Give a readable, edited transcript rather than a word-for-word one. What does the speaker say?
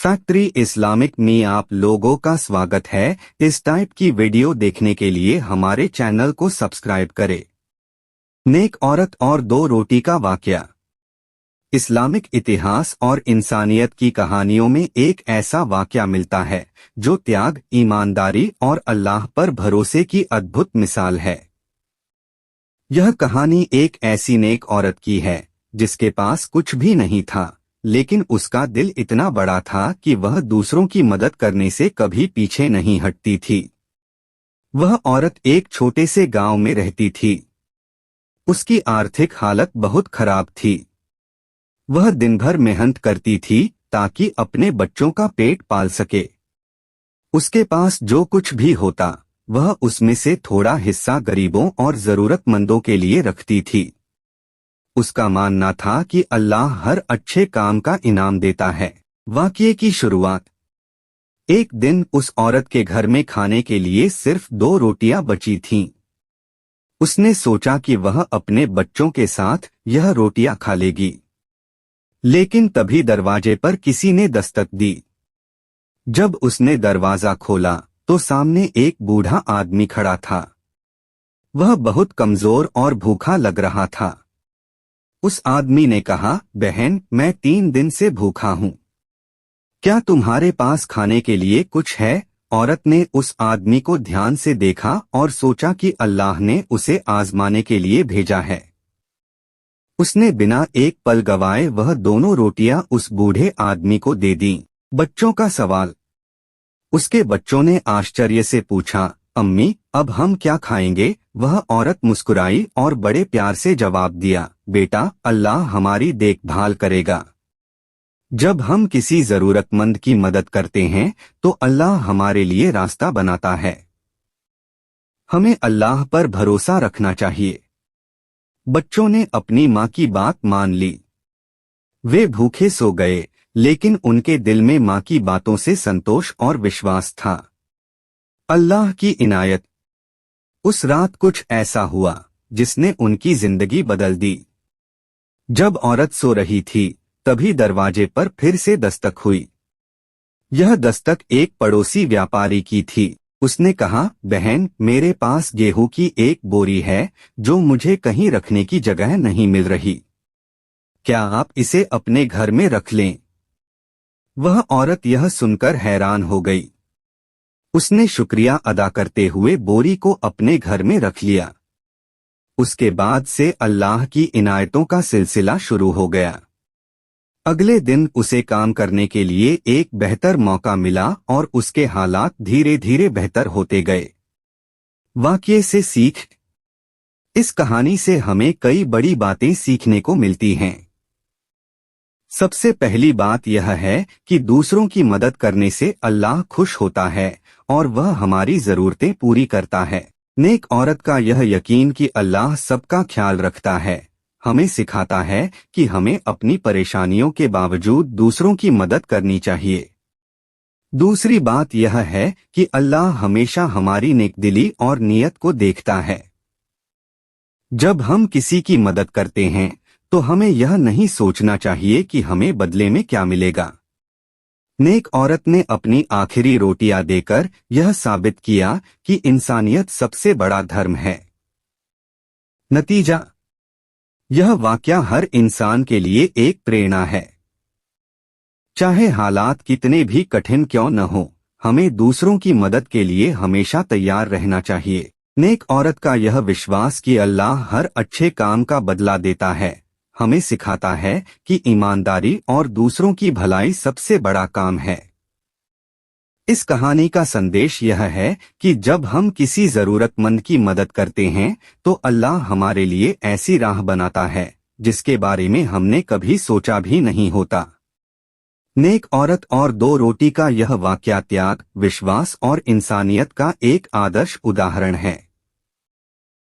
Factory Islamic में आप लोगों का स्वागत है। इस टाइप की वीडियो देखने के लिए हमारे चैनल को सब्सक्राइब करें। नेक औरत और दो रोटी का वाकया। इस्लामिक इतिहास और इंसानियत की कहानियों में एक ऐसा वाकया मिलता है जो त्याग, ईमानदारी और अल्लाह पर भरोसे की अद्भुत मिसाल है। यह कहानी एक ऐसी नेक औरत की है जिसके पास कुछ भी नहीं था, लेकिन उसका दिल इतना बड़ा था कि वह दूसरों की मदद करने से कभी पीछे नहीं हटती थी। वह औरत एक छोटे से गांव में रहती थी। उसकी आर्थिक हालत बहुत खराब थी। वह दिन भर मेहनत करती थी ताकि अपने बच्चों का पेट पाल सके। उसके पास जो कुछ भी होता वह उसमें से थोड़ा हिस्सा गरीबों और जरूरतमंदों के लिए रखती थी। उसका मानना था कि अल्लाह हर अच्छे काम का इनाम देता है। वाकये की शुरुआत। एक दिन उस औरत के घर में खाने के लिए सिर्फ 2 रोटियां बची थीं। उसने सोचा कि वह अपने बच्चों के साथ यह रोटियां खा लेगी, लेकिन तभी दरवाजे पर किसी ने दस्तक दी। जब उसने दरवाजा खोला तो सामने एक बूढ़ा आदमी खड़ा था। वह बहुत कमजोर और भूखा लग रहा था। उस आदमी ने कहा, बहन, मैं 3 दिन से भूखा हूँ। क्या तुम्हारे पास खाने के लिए कुछ है? औरत ने उस आदमी को ध्यान से देखा और सोचा कि अल्लाह ने उसे आजमाने के लिए भेजा है। उसने बिना एक पल गवाए वह दोनों रोटियां उस बूढ़े आदमी को दे दीं। बच्चों का सवाल। उसके बच्चों ने आश्चर्य से पूछा, अम्मी, अब हम क्या खाएंगे? वह औरत मुस्कुराई और बड़े प्यार से जवाब दिया, बेटा, अल्लाह हमारी देखभाल करेगा। जब हम किसी जरूरतमंद की मदद करते हैं तो अल्लाह हमारे लिए रास्ता बनाता है। हमें अल्लाह पर भरोसा रखना चाहिए। बच्चों ने अपनी माँ की बात मान ली। वे भूखे सो गए, लेकिन उनके दिल में माँ की बातों से संतोष और विश्वास था। अल्लाह की इनायत। उस रात कुछ ऐसा हुआ जिसने उनकी जिंदगी बदल दी। जब औरत सो रही थी तभी दरवाजे पर फिर से दस्तक हुई। यह दस्तक एक पड़ोसी व्यापारी की थी। उसने कहा, बहन, मेरे पास गेहूं की एक बोरी है जो मुझे कहीं रखने की जगह नहीं मिल रही। क्या आप इसे अपने घर में रख लें? वह औरत यह सुनकर हैरान हो गई। उसने शुक्रिया अदा करते हुए बोरी को अपने घर में रख लिया। उसके बाद से अल्लाह की इनायतों का सिलसिला शुरू हो गया। अगले दिन उसे काम करने के लिए एक बेहतर मौका मिला और उसके हालात धीरे धीरे बेहतर होते गए। वाकये से सीख। इस कहानी से हमें कई बड़ी बातें सीखने को मिलती हैं। सबसे पहली बात यह है कि दूसरों की मदद करने से अल्लाह खुश होता है और वह हमारी जरूरतें पूरी करता है। नेक औरत का यह यकीन कि अल्लाह सबका ख्याल रखता है हमें सिखाता है कि हमें अपनी परेशानियों के बावजूद दूसरों की मदद करनी चाहिए। दूसरी बात यह है कि अल्लाह हमेशा हमारी नेकदिली और नियत को देखता है। जब हम किसी की मदद करते हैं तो हमें यह नहीं सोचना चाहिए कि हमें बदले में क्या मिलेगा। नेक औरत ने अपनी आखिरी रोटियां देकर यह साबित किया कि इंसानियत सबसे बड़ा धर्म है। नतीजा। यह वाकया हर इंसान के लिए एक प्रेरणा है। चाहे हालात कितने भी कठिन क्यों न हो, हमें दूसरों की मदद के लिए हमेशा तैयार रहना चाहिए। नेक औरत का यह विश्वास कि अल्लाह हर अच्छे काम का बदला देता है हमें सिखाता है कि ईमानदारी और दूसरों की भलाई सबसे बड़ा काम है। इस कहानी का संदेश यह है कि जब हम किसी जरूरतमंद की मदद करते हैं तो अल्लाह हमारे लिए ऐसी राह बनाता है जिसके बारे में हमने कभी सोचा भी नहीं होता। नेक औरत और 2 रोटी का यह वाकया त्याग, विश्वास और इंसानियत का एक आदर्श उदाहरण है।